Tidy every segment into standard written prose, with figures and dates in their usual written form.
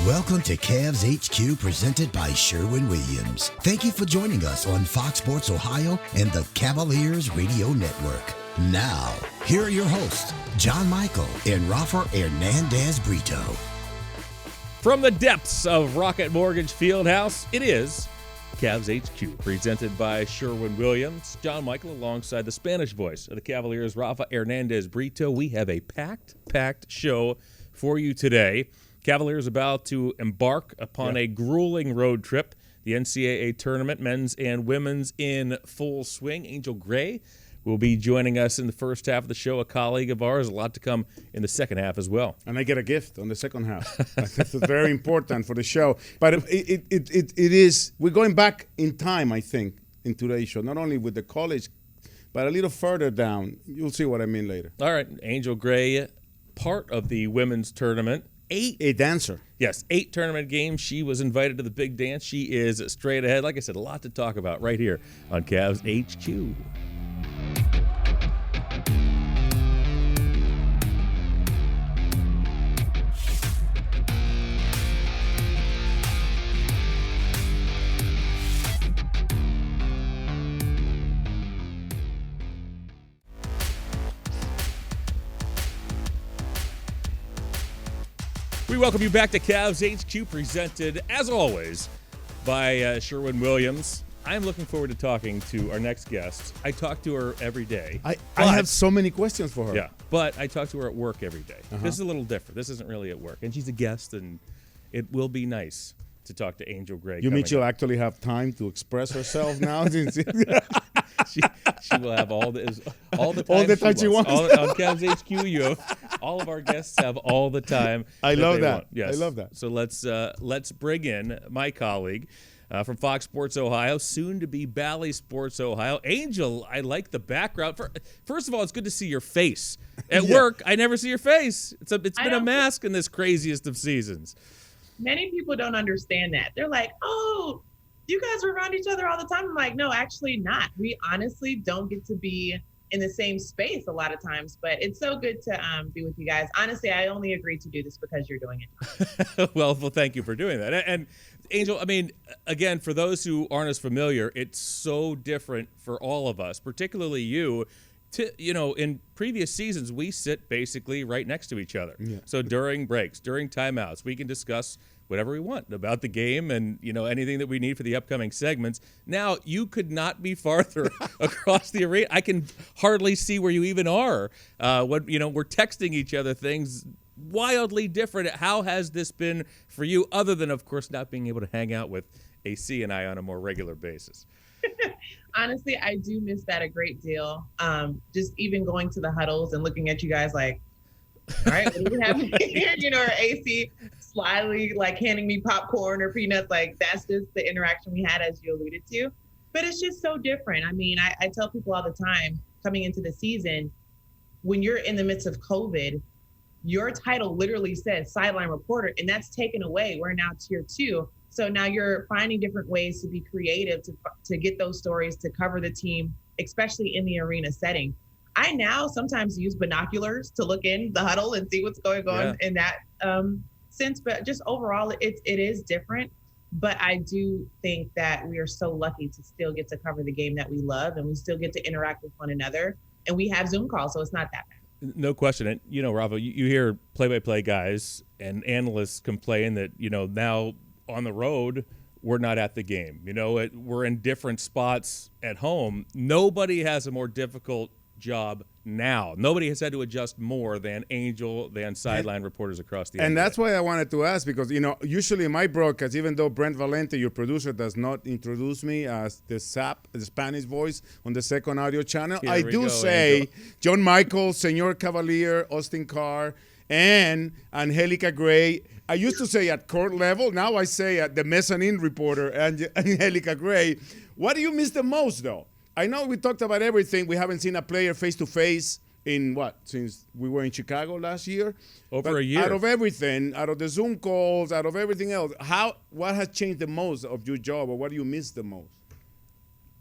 Welcome to CavsHQ, presented by Sherwin-Williams. Thank you for joining us on Fox Sports Ohio and the Cavaliers Radio Network. Now, here are your hosts, John Michael and Rafa Hernandez-Brito. From the depths of Rocket Mortgage Fieldhouse, it is CavsHQ, presented by Sherwin-Williams. John Michael alongside the Spanish voice of the Cavaliers, Rafa Hernandez-Brito. We have a packed show for you today. Cavaliers about to embark upon a grueling road trip. The NCAA tournament, men's and women's, in full swing. Angel Gray will be joining us in the first half of the show, a colleague of ours. A lot to come in the second half as well. And I get a gift on the second half. That's very important for the show. But it is, we're going back in time, I think, in today's show, not only with the college, but a little further down. You'll see what I mean later. All right, Angel Gray, part of the women's tournament. A dancer. Yes, 8 tournament games. She was invited to the big dance. She is straight ahead. Like I said, a lot to talk about right here on CavsHQ. We welcome you back to CavsHQ, presented, as always, by Sherwin-Williams. I'm looking forward to talking to our next guest. I talk to her every day. I have so many questions for her. Yeah, but I talk to her at work every day. This is a little different. This isn't really at work. And she's a guest, and it will be nice to talk to Angel Gray. You mean she'll actually have time to express herself now? She will have all the time she wants. On CavsHQ, you have, all of our guests have all the time. I love that. Want. Yes. I love that. So let's bring in my colleague from Fox Sports Ohio, soon to be Bally Sports Ohio. Angel, I like the background. First of all, it's good to see your face at work. I never see your face. It's been a mask in this craziest of seasons. Many people don't understand that. They're like, oh, you guys are around each other all the time. I'm like, no, actually not. We honestly don't get to be in the same space a lot of times, but it's so good to be with you guys. Honestly, I only agreed to do this because you're doing it. Well, thank you for doing that. And Angel, I mean, again, for those who aren't as familiar, it's so different for all of us, particularly you. In previous seasons, we sit basically right next to each other. Yeah. So during breaks, during timeouts, we can discuss whatever we want about the game and, anything that we need for the upcoming segments. Now, you could not be farther across the arena. I can hardly see where you even are. We're texting each other things wildly different. How has this been for you, other than, of course, not being able to hang out with AC and I on a more regular basis? Honestly, I do miss that a great deal. Just even going to the huddles and looking at you guys like, all right, what do we have here? Or AC slyly like handing me popcorn or peanuts. Like, that's just the interaction we had, as you alluded to. But it's just so different. I mean, I tell people all the time coming into the season, when you're in the midst of COVID, your title literally says sideline reporter, and that's taken away. We're now tier 2. So now you're finding different ways to be creative, to get those stories, to cover the team, especially in the arena setting. I now sometimes use binoculars to look in the huddle and see what's going on in that sense. But just overall, it is different. But I do think that we are so lucky to still get to cover the game that we love, and we still get to interact with one another. And we have Zoom calls, so it's not that bad. No question. And, Rafa, you hear play-by-play guys and analysts complain that, now on the road, we're not at the game. We're in different spots at home. Nobody has a more difficult job now. Nobody has had to adjust more than Angel, than sideline reporters across the And NBA. that's why I wanted to ask, because, usually in my broadcast, even though Brent Valente, your producer, does not introduce me as the SAP, the Spanish voice on the second audio channel, I do say Angel. John Michael, Señor Cavalier, Austin Carr, and Angelica Gray. I used to say at court level. Now I say at the mezzanine reporter, Angelica Gray. What do you miss the most, though? I know we talked about everything. We haven't seen a player face-to-face since we were in Chicago last year? Over a year. Out of everything, out of the Zoom calls, out of everything else, what has changed the most of your job, or what do you miss the most?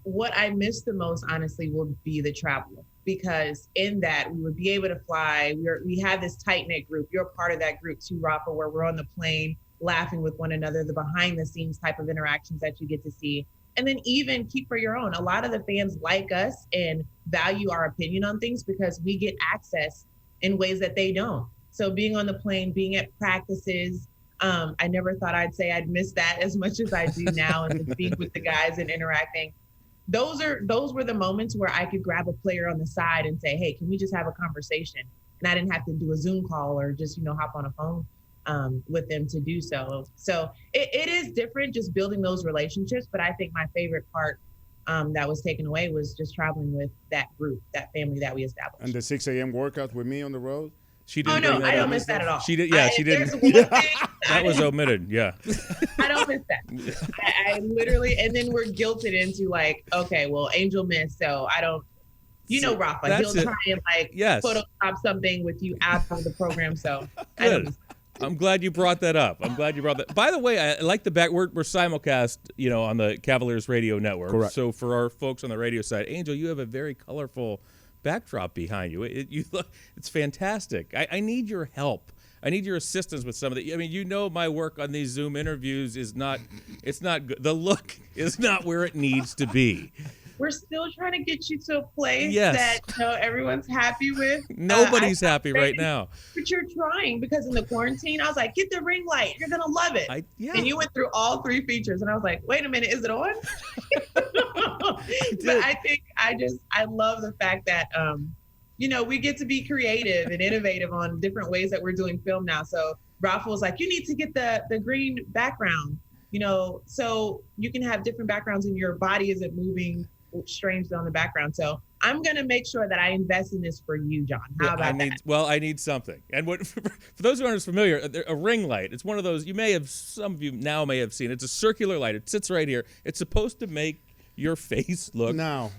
what I miss the most, honestly, will be the travel, because in that we would be able to fly. We have this tight knit group. You're a part of that group too, Rafa, where we're on the plane laughing with one another, the behind the scenes type of interactions that you get to see. And then even keep for your own. A lot of the fans like us and value our opinion on things because we get access in ways that they don't. So being on the plane, being at practices, I never thought I'd say I'd miss that as much as I do now, and being with the guys and interacting. Those were the moments where I could grab a player on the side and say, hey, can we just have a conversation? And I didn't have to do a Zoom call or just, hop on a phone with them to do so. So it is different just building those relationships. But I think my favorite part that was taken away was just traveling with that group, that family that we established. And the 6 a.m. workout with me on the road? She didn't. Oh no, I don't miss that at all. She did. Yeah, she didn't. That was omitted. Yeah. I don't miss that. I literally, and then we're guilted into like, okay, well, Angel missed, so I don't. Rafa, he'll try and Photoshop something with you out of the program. So good. I'm glad you brought that up. By the way, I like the back. We're simulcast, on the Cavaliers Radio Network. Correct. So for our folks on the radio side, Angel, you have a very colorful backdrop behind you. It's fantastic. I need your help. I need your assistance with some of the. I mean, my work on these Zoom interviews is not. It's not good. The look is not where it needs to be. We're still trying to get you to a place that everyone's happy with. Nobody's happy right now. But you're trying, because in the quarantine, I was like, get the ring light. You're gonna love it. And you went through all 3 features, and I was like, wait a minute, is it on? But I think I love the fact that we get to be creative and innovative on different ways that we're doing film now. So Rafa was like, you need to get the green background, so you can have different backgrounds and your body isn't moving strangely on the background. So I'm going to make sure that I invest in this for you, John. How about that? Well, I need something. And for those who aren't as familiar, a ring light, it's one of those, some of you now may have seen. It's a circular light. It sits right here. It's supposed to make your face look normalize,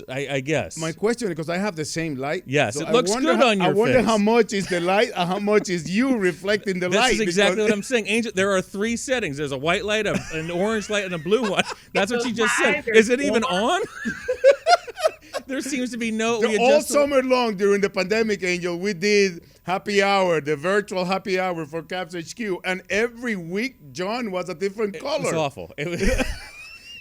I guess. My question, because I have the same light. Yes, so it looks good on your face. I wonder how much is the light and how much is you reflecting the light. This is exactly what I'm saying. Angel, there are 3 settings. There's a white light, an orange light, and a blue one. That's what you just said. Is it even on? There seems to be no... all summer long during the pandemic, Angel, we did happy hour, the virtual happy hour for CavsHQ, and every week, John was a different color. It was awful.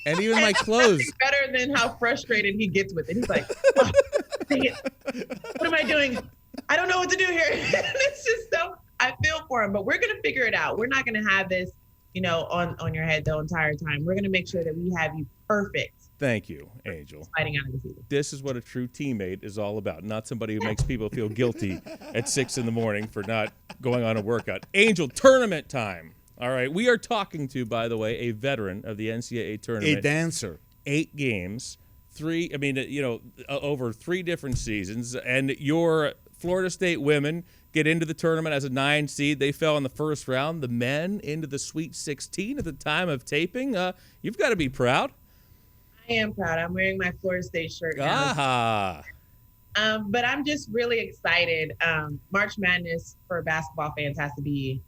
And even my clothes. Better than how frustrated he gets with it. He's like, oh, dang it. What am I doing? I don't know what to do here. It's just so, I feel for him, but we're going to figure it out. We're not going to have this, on your head the entire time. We're going to make sure that we have you perfect. Thank you, Angel. Fighting out of the season. This is what a true teammate is all about, not somebody who makes people feel guilty at 6 a.m. for not going on a workout. Angel, tournament time. All right, we are talking to, by the way, a veteran of the NCAA tournament. A dancer. 8 games, over 3 different seasons, and your Florida State women get into the tournament as a 9 seed. They fell in the first round. The men into the Sweet 16 at the time of taping. You've got to be proud. I am proud. I'm wearing my Florida State shirt now. Ah. But I'm just really excited. March Madness for basketball fans has to be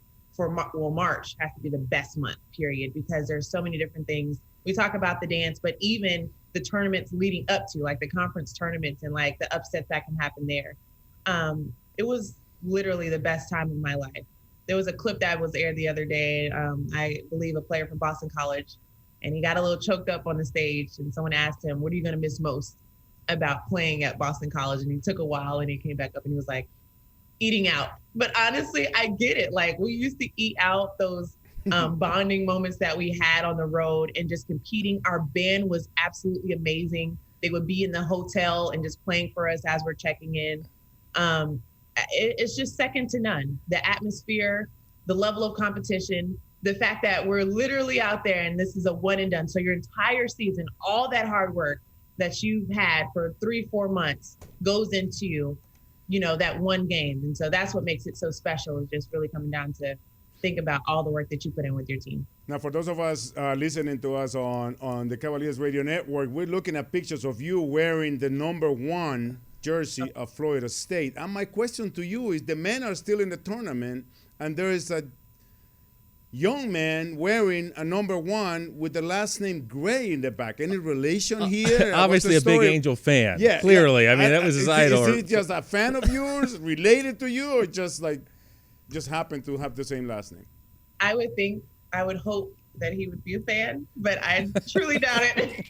March has to be the best month, period, because there's so many different things. We talk about the dance, but even the tournaments leading up to, like the conference tournaments and like the upsets that can happen there. It was literally the best time of my life. There was a clip that was aired the other day. I believe a player from Boston College, and he got a little choked up on the stage, and someone asked him, what are you going to miss most about playing at Boston College? And he took a while, and he came back up and he was like, eating out. But honestly, I get it. Like, we used to eat out, those bonding moments that we had on the road and just competing. Our band was absolutely amazing. They would be in the hotel and just playing for us as we're checking in. It's just second to none. The atmosphere, the level of competition, the fact that we're literally out there and this is a one and done. So your entire season, all that hard work that you've had for 3-4 months goes into that one game. And so that's what makes it so special, is just really coming down to think about all the work that you put in with your team. Now, for those of us listening to us on the Cavaliers Radio Network, we're looking at pictures of you wearing the number 1 jersey of Florida State. And my question to you is, the men are still in the tournament, and there is young man wearing a number 1 with the last name Gray in the back. Any relation here? Obviously a big Angel fan. Yeah. Clearly. Yeah. I mean, that was his idol. Is he just a fan of yours, related to you, or just happened to have the same last name? I would hope that he would be a fan, but I truly doubt it.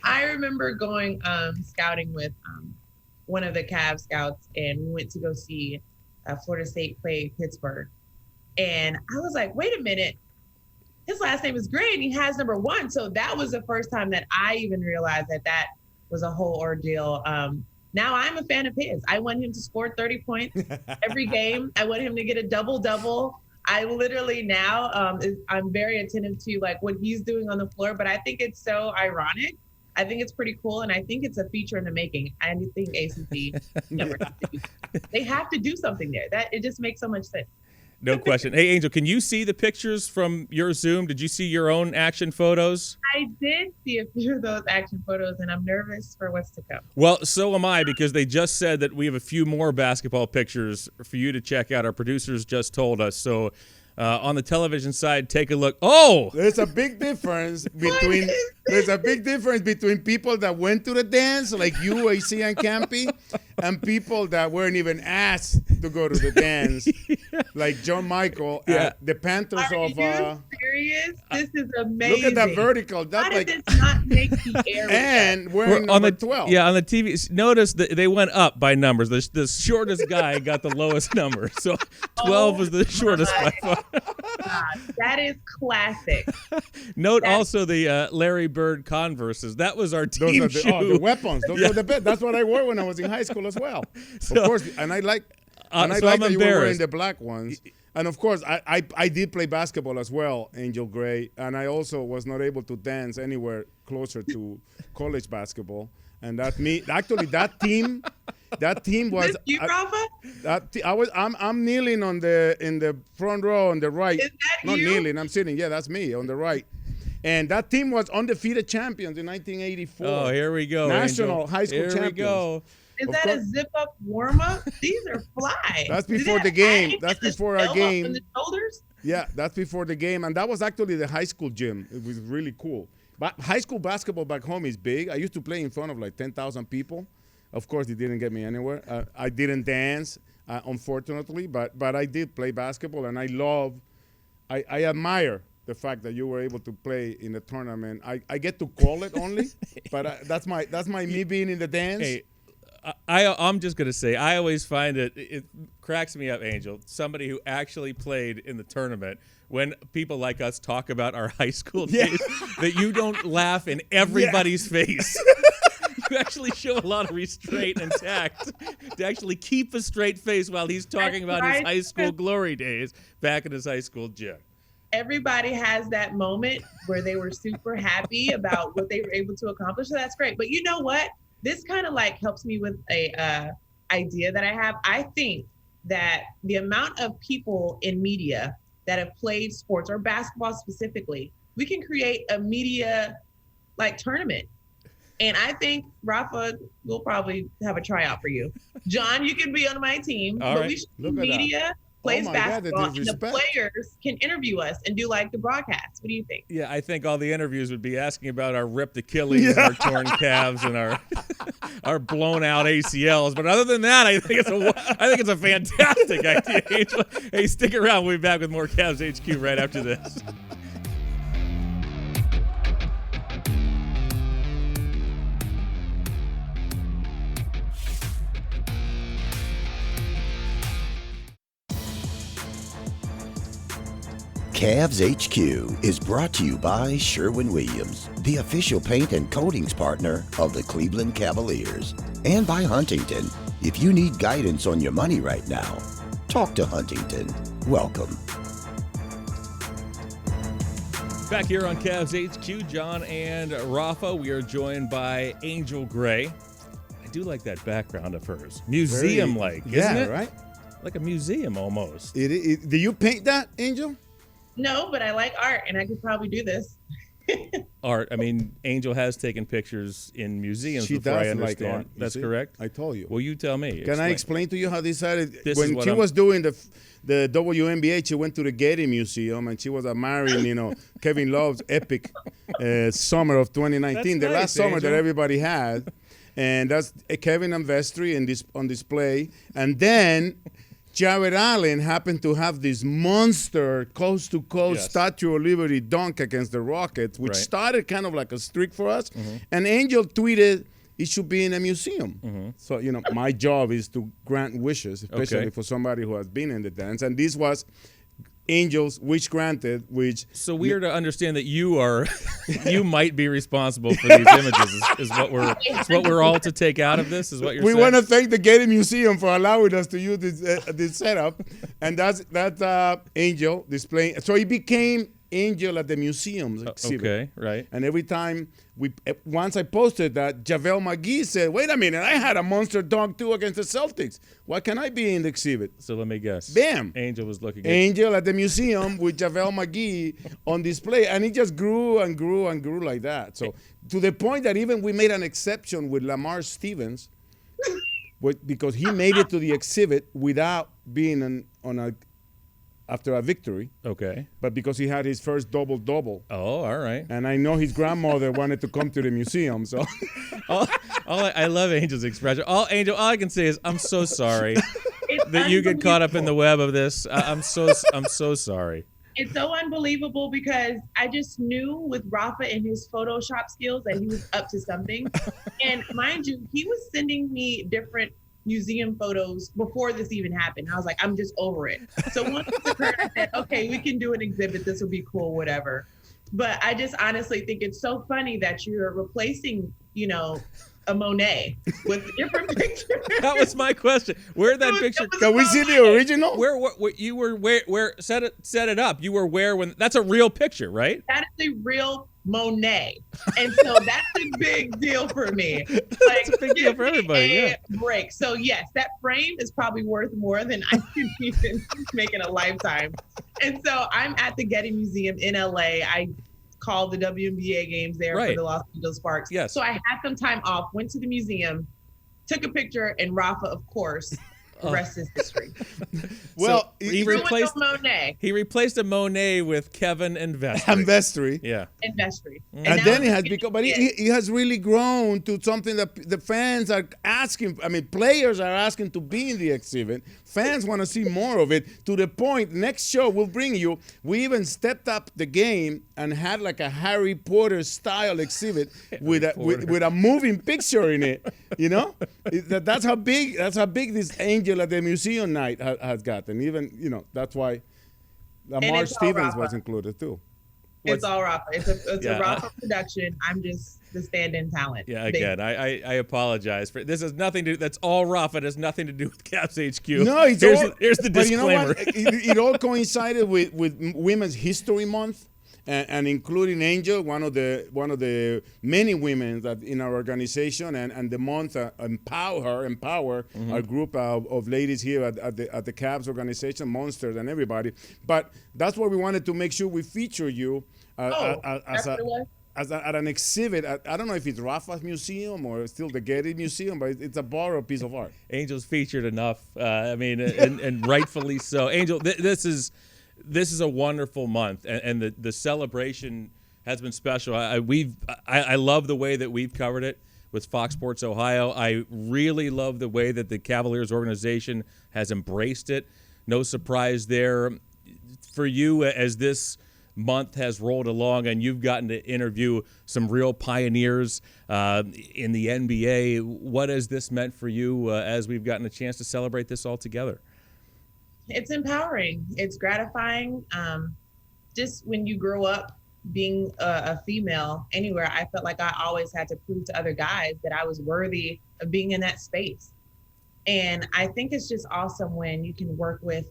I remember going scouting with one of the Cavs scouts, and we went to go see Florida State play Pittsburgh. And I was like, wait a minute, his last name is Gray and he has number 1. So that was the first time that I even realized that was a whole ordeal. Now I'm a fan of his. I want him to score 30 points every game. I want him to get a double-double. I literally now, I'm very attentive to like what he's doing on the floor, but I think it's so ironic. I think it's pretty cool, and I think it's a feature in the making. I think ACC they have to do something there. That it just makes so much sense. No question. Hey, Angel, can you see the pictures from your Zoom? Did you see your own action photos? I did see a few of those action photos, and I'm nervous for what's to come. Well, so am I, because they just said that we have a few more basketball pictures for you to check out. Our producers just told us. So on the television side, take a look. Oh! There's a big difference between people that went to the dance, like you, AC, and Campy, and people that weren't even asked to go to the dance, like John Michael at the Panthers Are of. You serious? This is amazing. Look at that vertical. That's How did this not make the air? And wearing number 12. Yeah, on the TV. Notice that they went up by numbers. The shortest guy got the lowest number. So 12 was the shortest by far. God, that is classic. Note also the Larry Bird Converses. That was our team Those are the weapons. Those are the best. That's what I wore when I was in high school as well. So, of course, and I like so that you were wearing the black ones. And of course, I did play basketball as well, Angel Gray, and I also was not able to dance anywhere closer to college basketball. And that team was. Is this you, Rafa? I'm kneeling in the front row on the right. Is that Not you? kneeling, I'm sitting. Yeah, that's me on the right. And that team was undefeated champions in 1984. Oh, here we go. National Angel. high school here champions. We go. Is that a zip-up warm-up? These are fly. That's before the game. That's before our game. On the shoulders? Yeah, that's before the game. And that was actually the high school gym. It was really cool. But high school basketball back home is big. I used to play in front of like 10,000 people. Of course, it didn't get me anywhere. I didn't dance, unfortunately, but I did play basketball, and I admire the fact that you were able to play in the tournament. I get to call it only, but that's my me being in the dance. Hey, I'm just going to say, I always find it cracks me up, Angel, somebody who actually played in the tournament, when people like us talk about our high school days, that you don't laugh in everybody's face. You actually show a lot of restraint and tact to actually keep a straight face while he's talking about his high school glory days back in his high school gym. Everybody has that moment where they were super happy about what they were able to accomplish. So that's great. But you know what? This kind of like helps me with a idea that I have. I think that the amount of people in media that have played sports, or basketball specifically, we can create a media like tournament. And I think, Rafa, we'll probably have a tryout for you. John, you can be on my team. All but right. we should do media, plays basketball, and the players can interview us and do like the broadcast. What do you think? Yeah, I think all the interviews would be asking about our ripped Achilles and our torn calves and our blown out ACLs. But other than that, I think it's a fantastic idea. Angel. Hey, stick around. We'll be back with more Cavs HQ right after this. Cavs HQ is brought to you by Sherwin-Williams, the official paint and coatings partner of the Cleveland Cavaliers, and by Huntington. If you need guidance on your money right now, talk to Huntington. Welcome. Back here on Cavs HQ, John and Rafa. We are joined by Angel Gray. I do like that background of hers. Museum-like, isn't it? Right? Like a museum almost. Do you paint that, Angel? No, but I like art, and I could probably do this. art. I mean, Angel has taken pictures in museums She before, does I like understand. art. That's correct? I told you. Well, you tell me. Can I explain to you how this started? This when is she was doing the WNBA, she went to the Getty Museum, and she was admiring, Kevin Love's epic summer of 2019, the last summer that everybody had. And that's Kevin and Vestry on display. And then Jared Allen happened to have this monster coast-to-coast Statue of Liberty dunk against the Rockets, which started kind of like a streak for us. And Angel tweeted, it should be in a museum. So, my job is to grant wishes, especially for somebody who has been in the dance. And this was Angel's wish granted, which... So we are to understand that you might be responsible for these images is what we're all to take out of this, is what you're saying? We want to thank the Getty Museum for allowing us to use this setup. And that's Angel displaying. So he became Angel at the museum's exhibit. Okay, right. And every time once I posted that, JaVale McGee said, wait a minute, I had a monster dunk too against the Celtics. Why can't I be in the exhibit? So let me guess. Bam. Angel was looking at Angel at the museum with JaVale McGee on display. And it just grew and grew and grew like that. So to the point that even we made an exception with Lamar Stevens because he made it to the exhibit without being after a victory. Okay. But because he had his first double-double. Oh, all right. And I know his grandmother wanted to come to the museum, so. I love Angel's expression. All I can say is I'm so sorry that you get caught up in the web of this. I'm so sorry. It's so unbelievable because I just knew with Rafa and his Photoshop skills that he was up to something. And mind you, he was sending me different museum photos before this even happened. I was like, I'm just over it. So once it occurred, I said, okay, we can do an exhibit. This will be cool, whatever. But I just honestly think it's so funny that you're replacing, a Monet with different pictures. That was my question. Where'd that picture? Can we see the original? Where you were? Where set it up? You were where when? That's a real picture, right? That is a real Monet, and so that's a big deal for me. That's a big deal for everybody. Yeah. Break. So yes, that frame is probably worth more than I can even make in a lifetime. And so I'm at the Getty Museum in LA. I called the WNBA games there for the Los Angeles Sparks. Yes. So I had some time off, went to the museum, took a picture, and Rafa, of course, the rest is history. Well, so he replaced Monet. He replaced a Monet with Kevin and Vestry. And Vestry. Yeah. And Vestry. And then he has become, but he has really grown to something that the fans are asking. I mean, players are asking to be in the exhibit. Fans want to see more of it, to the point, next show we'll bring you, we even stepped up the game and had like a Harry Potter style exhibit with a moving picture in it. That's how big this Angel at the Museum night has gotten. Even, that's why Lamar Stevens was included too. It's all Rafa. It's a Rafa production. I'm just the stand-in talent. Yeah, again, I apologize for this. Has nothing to. That's all Rafa. It has nothing to do with CavsHQ. No, here's the disclaimer. But you know what? It all coincided with Women's History Month. And including Angel, one of the many women that in our organization, and the month empower our group of ladies here at the Cavs organization, Monsters and everybody. But that's why we wanted to make sure we feature you at an exhibit. I don't know if it's Rafa's museum or still the Getty Museum, but it's a borrowed piece of art. Angel's featured enough. And rightfully so. Angel, this is a wonderful month, and the celebration has been special. I love the way that we've covered it with Fox Sports Ohio. I really love the way that the Cavaliers organization has embraced it. No surprise there for you as this month has rolled along and you've gotten to interview some real pioneers in the NBA. What has this meant for you as we've gotten a chance to celebrate this all together? It's empowering. It's gratifying. Just when you grow up being a female anywhere, I felt like I always had to prove to other guys that I was worthy of being in that space. And I think it's just awesome when you can work with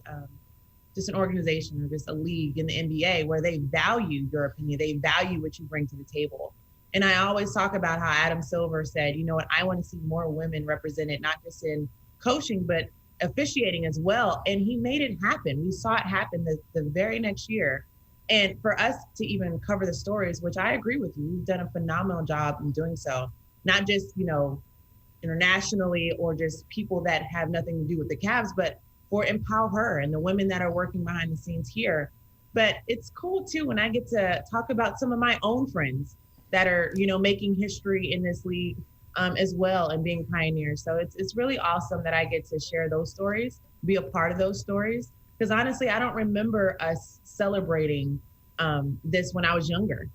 just an organization or just a league in the NBA where they value your opinion. They value what you bring to the table. And I always talk about how Adam Silver said, you know what, I want to see more women represented, not just in coaching, but officiating as well. And he made it happen. We saw it happen the very next year. And for us to even cover the stories, which I agree with you, you've done a phenomenal job in doing so, not just, internationally or just people that have nothing to do with the Cavs, but for Empower Her and the women that are working behind the scenes here. But it's cool too when I get to talk about some of my own friends that are, making history in this league as well and being pioneers. So it's really awesome that I get to share those stories, be a part of those stories. Because honestly, I don't remember us celebrating this when I was younger.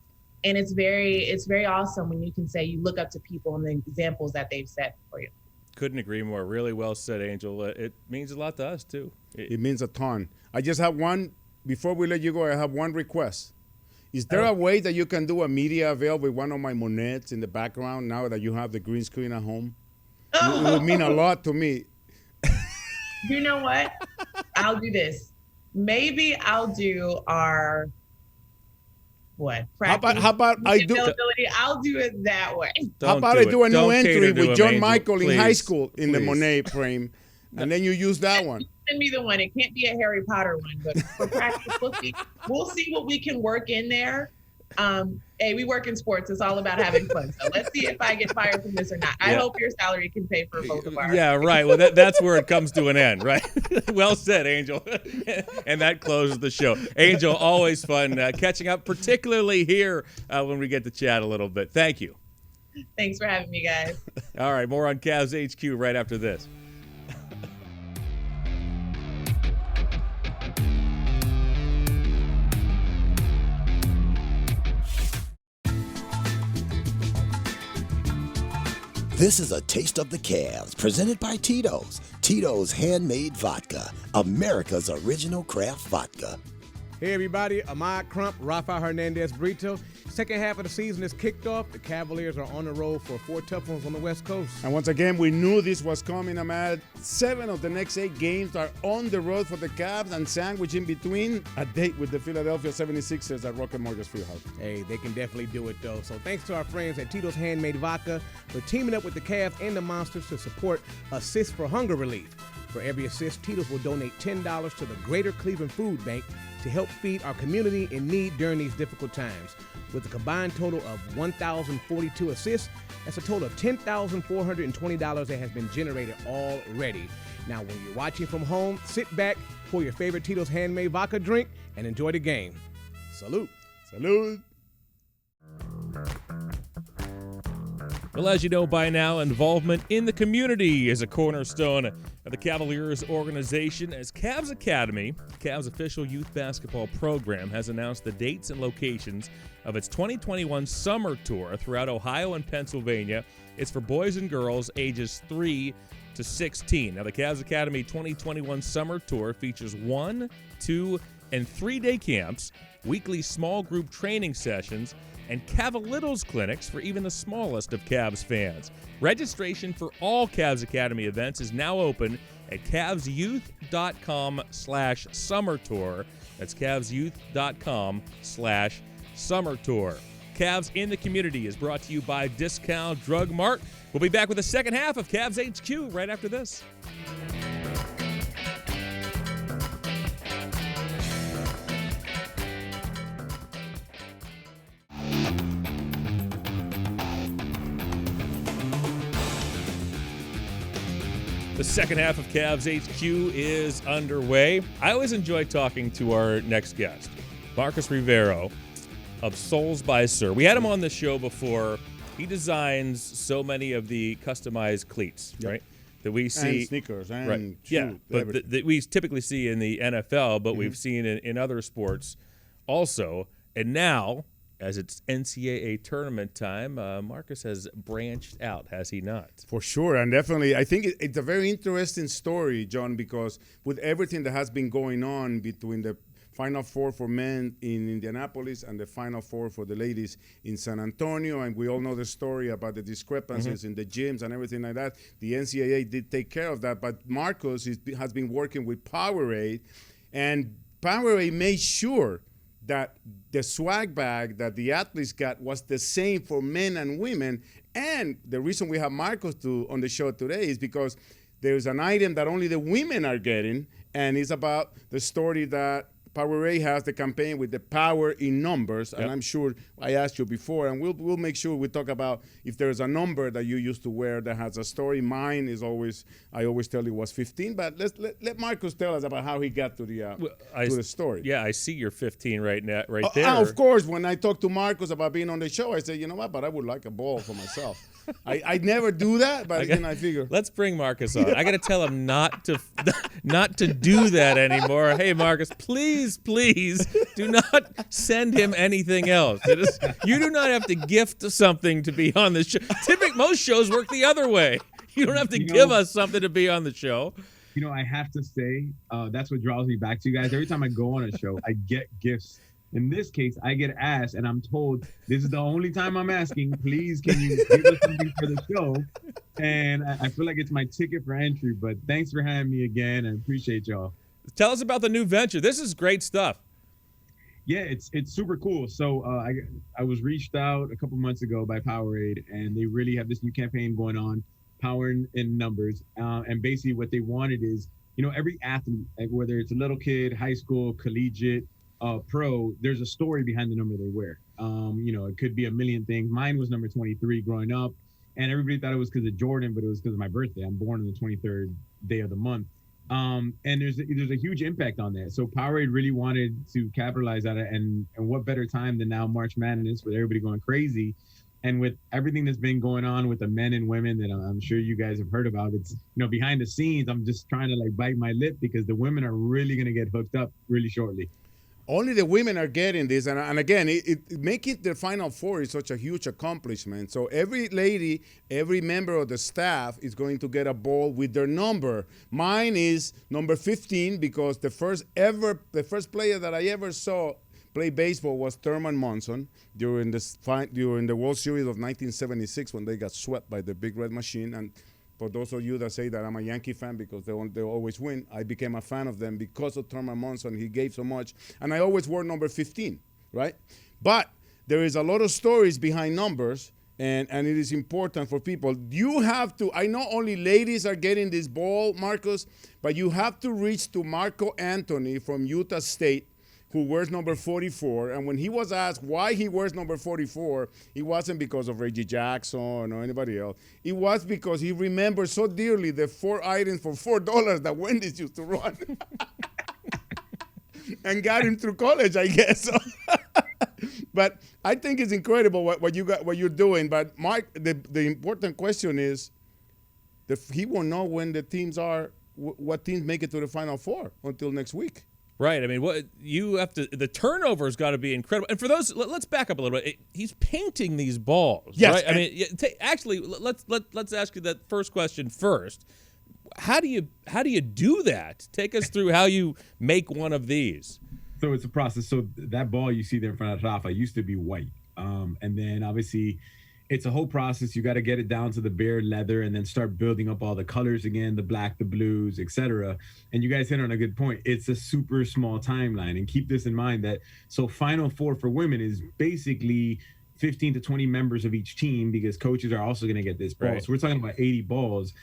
And it's very awesome when you can say you look up to people and the examples that they've set for you. Couldn't agree more. Really well said, Angel. It means a lot to us, too. It means a ton. I just have one, before we let you go, I have one request. Is there a way that you can do a media avail with one of my Monets in the background now that you have the green screen at home? It would mean a lot to me. You know what? I'll do this. Maybe I'll do our How about I do? I'll do it that way. How about I do a new entry with John Michael please, in high school in please. the Monet frame, and then you use that one. Send me the one. It can't be a Harry Potter one, but for practice, we'll see what we can work in there. Hey, we work in sports. It's all about having fun. So let's see if I get fired from this or not. I hope your salary can pay for both of ours. Yeah, right. Well, that's where it comes to an end, right? Well said, Angel. And that closes the show. Angel, always fun catching up, particularly here when we get to chat a little bit. Thank you. Thanks for having me, guys. All right, more on Cavs HQ right after this. This is a Taste of the Cavs, presented by Tito's. Tito's Handmade Vodka, America's original craft vodka. Hey everybody, Ahmad Crump, Rafa Hernandez-Brito. Second half of the season is kicked off. The Cavaliers are on the road for 4 tough ones on the West Coast. And once again, we knew this was coming, Ahmad. 7 of the next 8 games are on the road for the Cavs, and sandwich in between, a date with the Philadelphia 76ers at Rocket Mortgage Fieldhouse. Hey, they can definitely do it though. So thanks to our friends at Tito's Handmade Vodka for teaming up with the Cavs and the Monsters to support Assist for Hunger Relief. For every assist, Tito's will donate $10 to the Greater Cleveland Food Bank to help feed our community in need during these difficult times. With a combined total of 1,042 assists, that's a total of $10,420 that has been generated already. Now, when you're watching from home, sit back, pour your favorite Tito's Handmade Vodka drink, and enjoy the game. Salute. Salute. Well, as you know by now, involvement in the community is a cornerstone of the Cavaliers organization. As Cavs Academy, Cavs official youth basketball program, has announced the dates and locations of its 2021 summer tour throughout Ohio and Pennsylvania. It's for boys and girls ages 3 to 16. Now, the Cavs Academy 2021 summer tour features 1, 2, and 3-day camps, weekly small group training sessions, and Cavalitos clinics for even the smallest of Cavs fans. Registration for all Cavs Academy events is now open at CavsYouth.com/summer tour. That's CavsYouth.com/summer tour. Cavs in the Community is brought to you by Discount Drug Mart. We'll be back with the second half of Cavs HQ right after this. The second half of Cavs HQ is underway. I always enjoy talking to our next guest, Marcus Rivero of Souls by Sir. We had him on the show before. He designs so many of the customized cleats, right? That we see. And sneakers and right. Yeah, but that we typically see in the NFL, but we've seen in other sports also. And now, as it's NCAA tournament time, Marcus has branched out, has he not? For sure, and definitely. I think it's a very interesting story, John, because with everything that has been going on between the Final Four for men in Indianapolis and the Final Four for the ladies in San Antonio, and we all know the story about the discrepancies in the gyms and everything like that. The NCAA did take care of that, but Marcus has been working with Powerade, and Powerade made sure that the swag bag that the athletes got was the same for men and women. And the reason we have Marcos on the show today is because there's an item that only the women are getting, and it's about the story that Powerade has the campaign with the power in numbers, and I'm sure I asked you before, and we'll make sure we talk about if there's a number that you used to wear that has a story. Mine is always, I always tell you was 15, but let Marcus tell us about how he got to the story. Yeah, I see your 15 right there. Of course, when I talked to Marcus about being on the show, I said, you know what, but I would like a ball for myself. I never do that, but then I figure. Let's bring Marcus on. I got to tell him not to do that anymore. Hey, Marcus, please do not send him anything else. You do not have to gift something to be on the show. Most shows work the other way. You don't have to give us something to be on the show. I have to say, that's what draws me back to you guys. Every time I go on a show, I get gifts. In this case, I get asked, and I'm told this is the only time I'm asking. Please, can you give us something for the show? And I feel like it's my ticket for entry. But thanks for having me again, and appreciate y'all. Tell us about the new venture. This is great stuff. Yeah, it's super cool. So I was reached out a couple months ago by Powerade, and they really have this new campaign going on, Power in Numbers. And basically what they wanted is, every athlete, whether it's a little kid, high school, collegiate, pro, there's a story behind the number they wear. It could be a million things. Mine was number 23 growing up, and everybody thought it was because of Jordan, but it was because of my birthday. I'm born on the 23rd day of the month. And there's a huge impact on that. So Powerade really wanted to capitalize on it, and what better time than now March Madness with everybody going crazy, and with everything that's been going on with the men and women that I'm sure you guys have heard about. It's behind the scenes. I'm just trying to bite my lip because the women are really going to get hooked up really shortly. Only the women are getting this, and again, it making the Final Four is such a huge accomplishment. So every lady, every member of the staff is going to get a ball with their number. Mine is number 15 because the first player that I ever saw play baseball was Thurman Munson during the World Series of 1976 when they got swept by the Big Red Machine. And for those of you that say that I'm a Yankee fan because they always win, I became a fan of them because of Thurman Munson. He gave so much. And I always wore number 15, right? But there is a lot of stories behind numbers, and it is important for people. You have to, I know only ladies are getting this ball, Marcus, but you have to reach to Marco Anthony from Utah State, who wears number 44. And when he was asked why he wears number 44, it wasn't because of Reggie Jackson or anybody else. It was because he remembers so dearly the 4 items for $4 that Wendy's used to run. And got him through college, I guess. But I think it's incredible what you're doing. But Mark, the important question is, he won't know when the teams are, what teams make it to the Final Four until next week. Right. I mean, the turnover's got to be incredible. And for those, let's back up a little bit. He's painting these balls. Yes. Right? I mean, actually, let's ask you that first question first. How do you do that? Take us through how you make one of these. So it's a process. So that ball you see there in front of Rafa used to be white. And then obviously it's a whole process. You got to get it down to the bare leather and then start building up all the colors again, the black, the blues, etc. And you guys hit on a good point. It's a super small timeline. And keep this in mind that so Final Four for women is basically 15 to 20 members of each team because coaches are also going to get this ball. Right. So we're talking about 80 balls.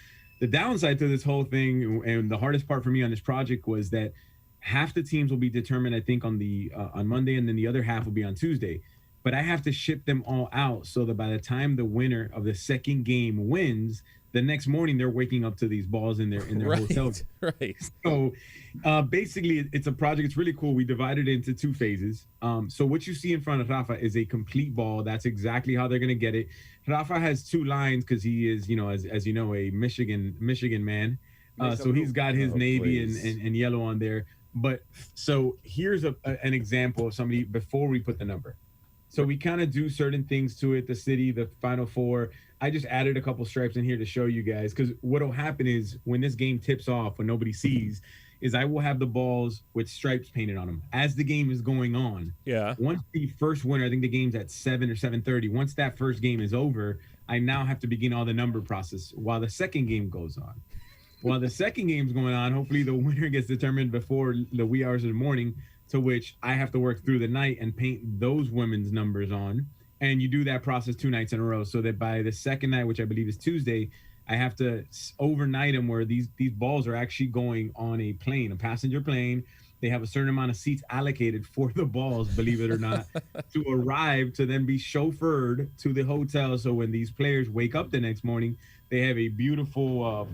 The downside to this whole thing, and the hardest part for me on this project, was that half the teams will be determined, I think, on Monday, and then the other half will be on Tuesday. But I have to ship them all out so that by the time the winner of the second game wins, the next morning they're waking up to these balls in their right, hotel. Right. So basically, it's a project. It's really cool. We divided it into 2 phases. So what you see in front of Rafa is a complete ball. That's exactly how they're going to get it. Rafa has 2 lines because he is, as you know, a Michigan man. So he's got his navy and yellow on there. But so here's an example of somebody before we put the number. So we kind of do certain things to it, the city, the Final Four. I just added a couple stripes in here to show you guys, because what will happen is when this game tips off, when nobody sees, is I will have the balls with stripes painted on them as the game is going on. Yeah. Once the first winner, I think the game's at 7 or 7:30. Once that first game is over, I now have to begin all the number process while the second game goes on. While the second game's going on, hopefully the winner gets determined before the wee hours of the morning, to which I have to work through the night and paint those women's numbers on. And you do that process 2 nights in a row, so that by the second night, which I believe is Tuesday, I have to overnight them where these balls are actually going on a plane, a passenger plane, They have a certain amount of seats allocated for the balls, believe it or not, to arrive to then be chauffeured to the hotel. So when these players wake up the next morning, they have a beautiful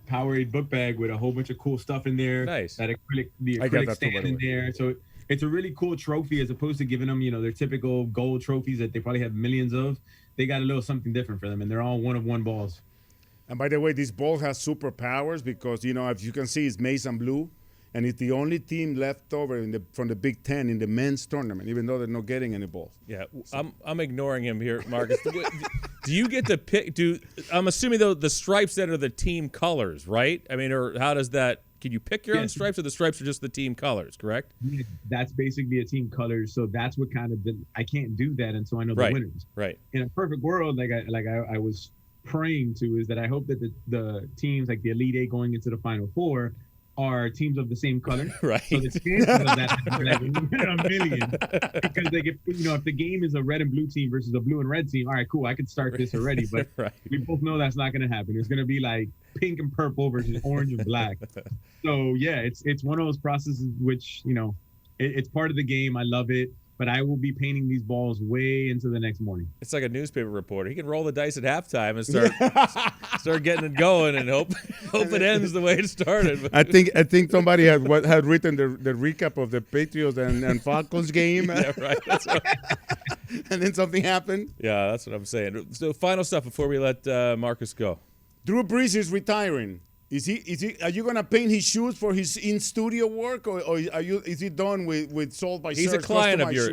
Powerade book bag with a whole bunch of cool stuff in there. Nice. The acrylic stand in there. So it's a really cool trophy as opposed to giving them, their typical gold trophies that they probably have millions of. They got a little something different for them, and they're all one-of-one balls. And by the way, this ball has superpowers because, as you can see, it's maize and blue. And it's the only team left over from the Big Ten in the men's tournament, even though they're not getting any balls. Yeah, so. I'm ignoring him here, Marcus. Do you get to pick? I'm assuming though the stripes that are the team colors, right? I mean, or how does that? Can you pick your own stripes, or the stripes are just the team colors? Correct. Yeah, that's basically a team colors. So that's what kind of I can't do that until I know the winners. Right. In a perfect world, like I was praying to, is that I hope that the teams like the Elite Eight going into the Final Four are teams of the same color. Right. So the chances of that are like 1 million. Because if the game is a red and blue team versus a blue and red team, all right, cool, I could start this already. But we both know that's not going to happen. It's going to be like pink and purple versus orange and black. So yeah, it's one of those processes which, it's part of the game. I love it. But I will be painting these balls way into the next morning. It's like a newspaper reporter. He can roll the dice at halftime and start getting it going and hope it ends the way it started. I think somebody had written the recap of the Patriots and Falcons game. Yeah, right. That's right. And then something happened. Yeah, that's what I'm saying. So final stuff before we let Marcus go. Drew Brees is retiring. Is he? Are you gonna paint his shoes for his in-studio work, or is he done with Sold by He's Search?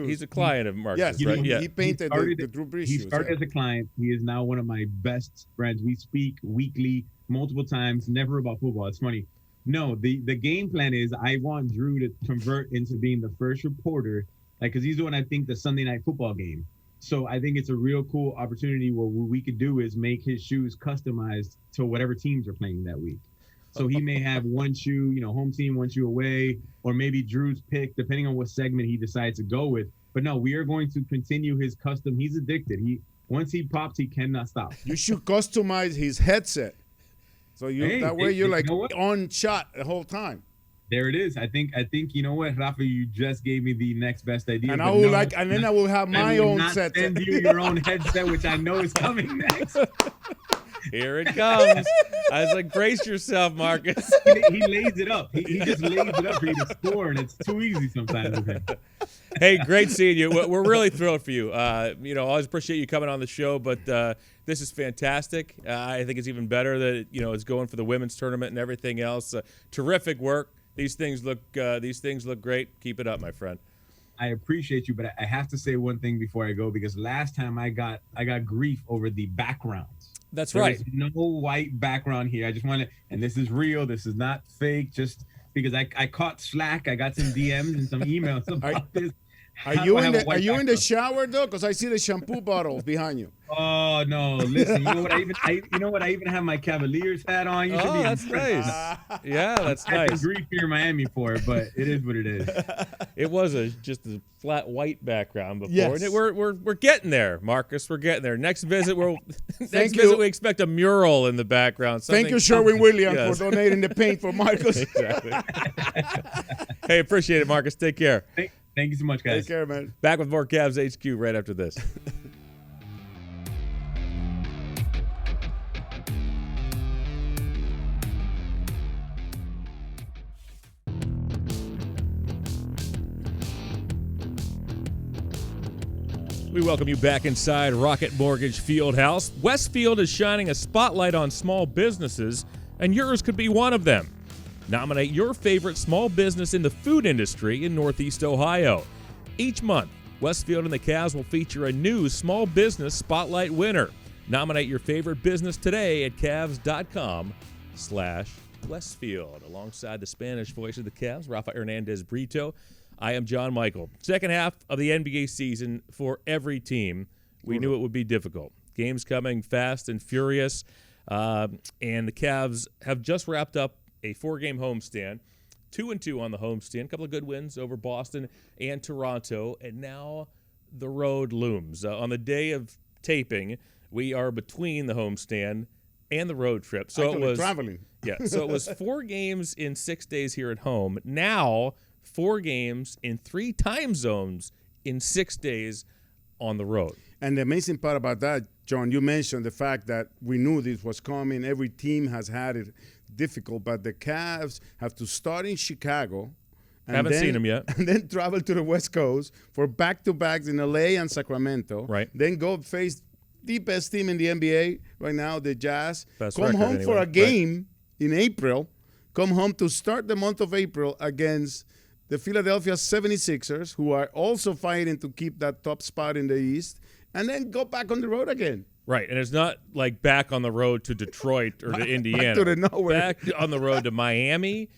He's a client of Marcus. Yes, right? He painted the Drew Brees shoes. He started as a client. He is now one of my best friends. We speak weekly, multiple times, never about football. It's funny. No, the game plan is I want Drew to convert into being the first reporter, because he's doing, I think, the Sunday night football game. So I think it's a real cool opportunity where what we could do is make his shoes customized to whatever teams are playing that week. So he may have one shoe, home team, one shoe away, or maybe Drew's pick, depending on what segment he decides to go with. But no, we are going to continue his custom. He's addicted. Once he pops, he cannot stop. You should customize his headset. So you're like on shot the whole time. There it is. I think you know what, Rafa, you just gave me the next best idea. And then I will have my own set. Send you your own headset, which I know is coming next. Here it comes. I was like, brace yourself, Marcus. He lays it up. He just lays it up for you to score, and it's too easy sometimes with him. Hey, great seeing you. We're really thrilled for you. Always appreciate you coming on the show, but this is fantastic. I think it's even better that it's going for the women's tournament and everything else. Terrific work. These things look great. Keep it up, my friend. I appreciate you, but I have to say one thing before I go, because last time I got grief over the backgrounds. That's right. There's no white background here. I just want to, and this is real. This is not fake. Just because I caught slack. I got some DMs and some emails about this. Are you in the shower though? Because I see the shampoo bottles behind you. Oh no! Listen, you know what? I even have my Cavaliers hat on. You should be that's nice. Yeah, that's I nice. can grief here in Miami for it, but it is what it is. It was just a flat white background before, yes. And we're getting there, Marcus. We're getting there. Next visit, we expect a mural in the background. Thank you, Sherwin-Williams, for donating the paint for Marcus. Exactly. Hey, appreciate it, Marcus. Take care. Thank you so much, guys. Take care, man. Back with more CavsHQ right after this. We welcome you back inside Rocket Mortgage Fieldhouse. Westfield is shining a spotlight on small businesses, and yours could be one of them. Nominate your favorite small business in the food industry in Northeast Ohio. Each month, Westfield and the Cavs will feature a new small business spotlight winner. Nominate your favorite business today at Cavs.com/Westfield. Alongside the Spanish voice of the Cavs, Rafa Hernandez-Brito, I am John Michael. Second half of the NBA season for every team. We knew it would be difficult. Games coming fast and furious. And the Cavs have just wrapped up a 4-game homestand. 2-2 on the homestand. A couple of good wins over Boston and Toronto. And now the road looms. On the day of taping, we are between the homestand and the road trip. So it was traveling. Yeah. So it was 4 games in 6 days here at home. Now 4 games in 3 time zones in 6 days on the road. And the amazing part about that, John, you mentioned the fact that we knew this was coming. Every team has had it difficult, but the Cavs have to start in Chicago. Haven't seen them yet. And then travel to the West Coast for back-to-backs in L.A. and Sacramento. Right. Then go face the best team in the NBA right now, the Jazz. Best come record home anyway. for a game in April. Come home to start the month of April against the Philadelphia 76ers, who are also fighting to keep that top spot in the East, and then go back on the road again. Right, and it's not like back on the road to Detroit or to Indiana. Back to the nowhere. Back on the road to Miami,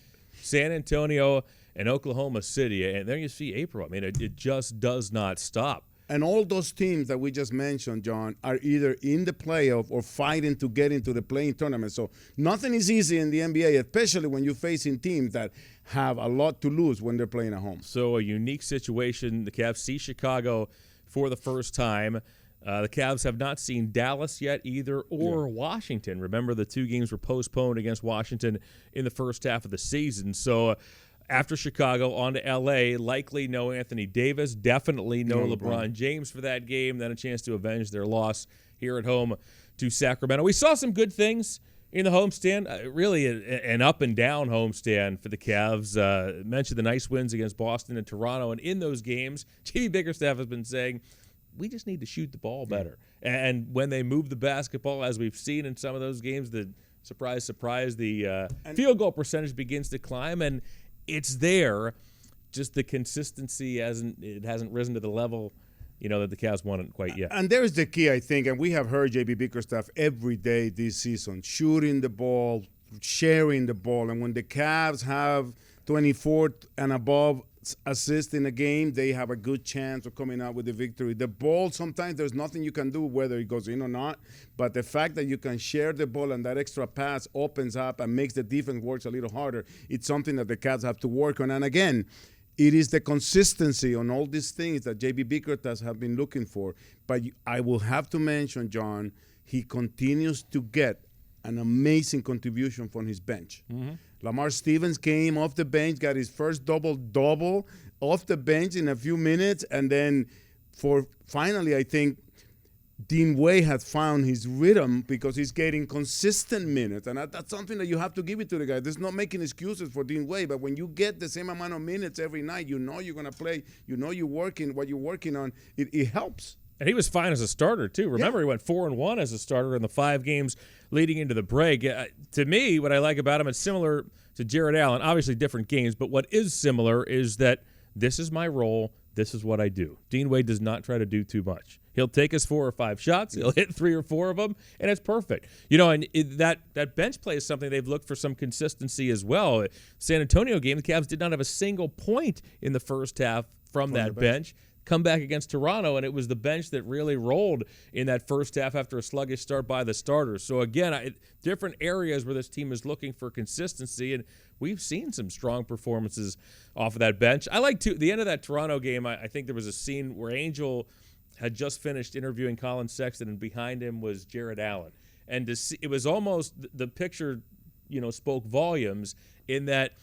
San Antonio, and Oklahoma City. And there you see April. I mean, it just does not stop. And all those teams that we just mentioned, John, are either in the playoff or fighting to get into the playing tournament. So nothing is easy in the NBA, especially when you're facing teams that have a lot to lose when they're playing at home. So a unique situation. The Cavs see Chicago for the first time. The Cavs have not seen Dallas yet either, or Washington. Remember, the 2 games were postponed against Washington in the first half of the season. So after Chicago, on to L.A., likely no Anthony Davis, definitely no LeBron James for that game, then a chance to avenge their loss here at home to Sacramento. We saw some good things in the homestand, really an up-and-down homestand for the Cavs. Mentioned the nice wins against Boston and Toronto, and in those games, J.B. Bickerstaff has been saying, we just need to shoot the ball better. And when they move the basketball, as we've seen in some of those games, the surprise, the field goal percentage begins to climb, and it's there. Just the consistency hasn't risen to the level, that the Cavs want it quite yet. And there's the key, I think, and we have heard J.B. Bickerstaff every day this season, shooting the ball, sharing the ball. And when the Cavs have 24 and above assists in a game, they have a good chance of coming out with the victory. The ball, sometimes there's nothing you can do whether it goes in or not, but the fact that you can share the ball and that extra pass opens up and makes the defense work a little harder, it's something that the Cavs have to work on. And again, it is the consistency on all these things that J.B. Bickerstaff have been looking for. But I will have to mention, John, he continues to get an amazing contribution from his bench. Mm-hmm. Lamar Stevens came off the bench, got his first double-double off the bench in a few minutes, and then finally, I think Dean Wade has found his rhythm because he's getting consistent minutes, and that's something that you have to give it to the guy. There's not making excuses for Dean Wade, but when you get the same amount of minutes every night, you're going to play, you're working, what you're working on, it helps. And he was fine as a starter, too. Remember, He went 4-1 as a starter in the 5 games leading into the break. To me, what I like about him, it's similar to Jared Allen. Obviously, different games, but what is similar is that this is my role, this is what I do. Dean Wade does not try to do too much. He'll take his 4 or 5 shots, he'll hit 3 or 4 of them, and it's perfect. And that bench play is something they've looked for some consistency as well. San Antonio game, the Cavs did not have a single point in the first half from that bench. Come back against Toronto, and it was the bench that really rolled in that first half after a sluggish start by the starters. So, again, different areas where this team is looking for consistency, and we've seen some strong performances off of that bench. I like the end of that Toronto game, I think there was a scene where Angel had just finished interviewing Colin Sexton, and behind him was Jared Allen. And to see, it was almost the picture, spoke volumes in that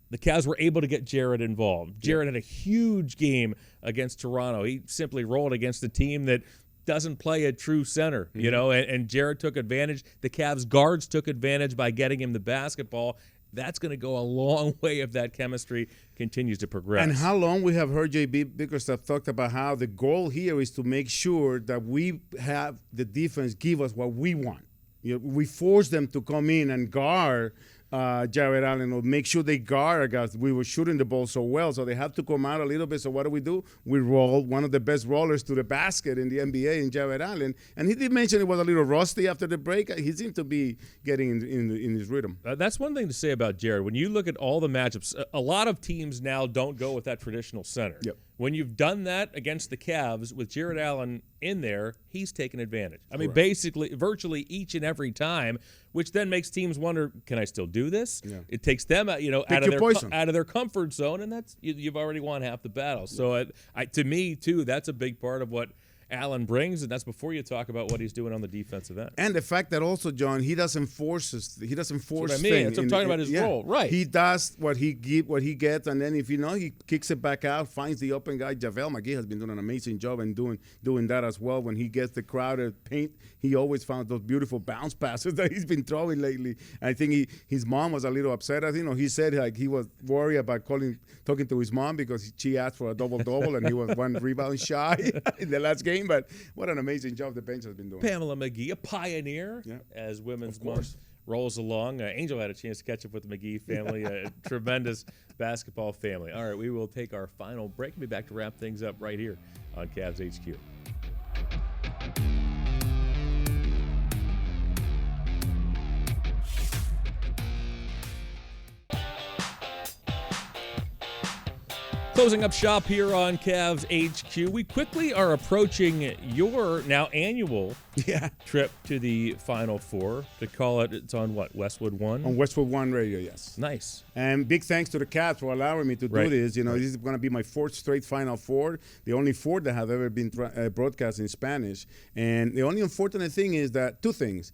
the Cavs were able to get Jared involved. Jared had a huge game against Toronto. He simply rolled against a team that doesn't play a true center, and Jared took advantage. The Cavs guards took advantage by getting him the basketball. That's going to go a long way if that chemistry continues to progress. And how long we have heard J.B. Bickerstaff talked about how the goal here is to make sure that we have the defense give us what we want. We force them to come in and guard Jared Allen, or make sure they guard our guys. We were shooting the ball so well, so they have to come out a little bit. So what do? We roll one of the best rollers to the basket in the NBA in Jared Allen. And he did mention it was a little rusty after the break. He seemed to be getting in his rhythm. That's one thing to say about Jared. When you look at all the matchups, a lot of teams now don't go with that traditional center. Yep. When you've done that against the Cavs with Jared Allen in there, he's taken advantage. I mean, basically, virtually each and every time, which then makes teams wonder, can I still do this? Yeah. It takes them, out of their comfort zone, and that's you've already won half the battle. So, to me, too, that's a big part of what Allen brings, and that's before you talk about what he's doing on the defensive end. And the fact that also, John, he doesn't force us. He doesn't force That's what I mean. That's what I'm talking about his role, right? He does what he gets, and then if he kicks it back out, finds the open guy. JaVale McGee has been doing an amazing job and doing that as well. When he gets the crowded paint, he always found those beautiful bounce passes that he's been throwing lately. And I think his mom was a little upset. He said like he was worried about talking to his mom because she asked for a double-double and he was one rebound shy in the last game. But what an amazing job the bench has been doing. Pamela McGee, a pioneer as Women's Month rolls along. Angel had a chance to catch up with the McGee family, a tremendous basketball family. All right, we will take our final break and be back to wrap things up right here on CavsHQ. Closing up shop here on CavsHQ, we quickly are approaching your now annual trip to the Final Four. To call it's on what, Westwood One? On Westwood One Radio, yes. Nice. And big thanks to the Cavs for allowing me to do this. This is going to be my fourth straight Final Four, the only four that have ever been broadcast in Spanish. And the only unfortunate thing is that two things.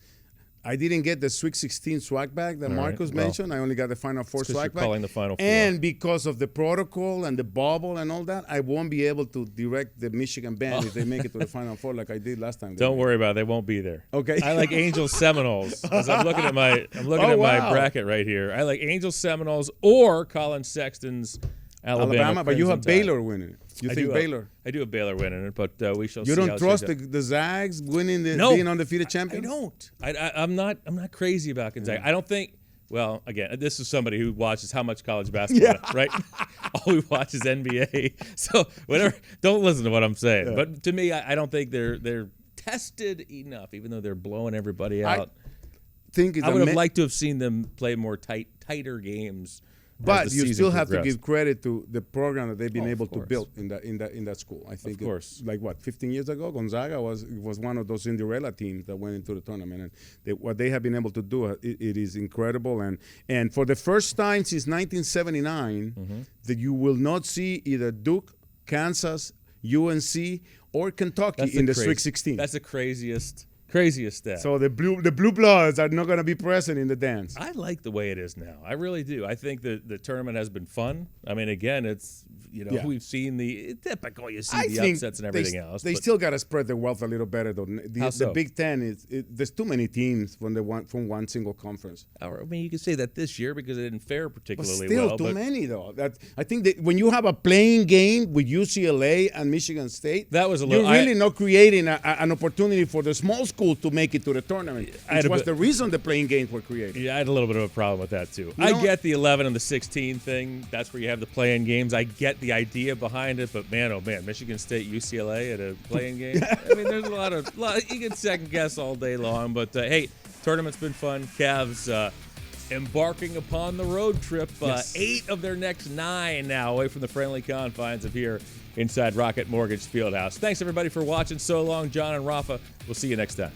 I didn't get the Sweet 16 swag bag that Marcus mentioned. I only got the Final Four swag bag. Calling the Final Four. And because of the protocol and the bubble and all that, I won't be able to direct the Michigan band if they make it to the Final Four like I did last time. Don't worry about it; they won't be there. Okay. I like Angels Seminoles. As I'm looking at my my bracket right here. I like Angels Seminoles or Colin Sexton's Alabama, but you have Baylor winning it. You think Baylor? I do have Baylor winning it, but we shall see. You don't trust the Zags winning being undefeated champions? I don't. I'm not crazy about Gonzaga. I don't think. Well, again, this is somebody who watches how much college basketball, right? All we watch is NBA. So whatever. Don't listen to what I'm saying. Yeah. But to me, I don't think they're tested enough, even though they're blowing everybody out. I would have liked to have seen them play more tighter games. But you still have to give credit to the program that they've been able to build in that school. I think, 15 years ago, Gonzaga was one of those Cinderella teams that went into the tournament, and what they have been able to do, it is incredible. And for the first time since 1979, that you will not see either Duke, Kansas, UNC, or Kentucky in the Sweet 16. That's the craziest stat. So the blue bloods are not going to be present in the dance. I like the way it is now. I really do. I think the tournament has been fun. I mean, again, it's we've seen the typical. You see the upsets and everything else. They still got to spread the wealth a little better though. The Big Ten there's too many teams from one single conference. I mean, you can say that this year because it didn't fare particularly well. Still too many though. I think that when you have a playing game with UCLA and Michigan State, that was a little. You're really not creating an opportunity for the small school to make it to the tournament. Which was the reason the playing games were created. Yeah, I had a little bit of a problem with that too. I get the 11 and the 16 thing. That's where you have the playing games. I get the idea behind it, but man, oh man, Michigan State, UCLA at a playing game. I mean, there's a lot you can second guess all day long, but hey, tournament's been fun. Cavs embarking upon the road trip. 8 of their next 9 now away from the friendly confines of here inside Rocket Mortgage Fieldhouse. Thanks everybody for watching so long. John and Rafa, we'll see you next time.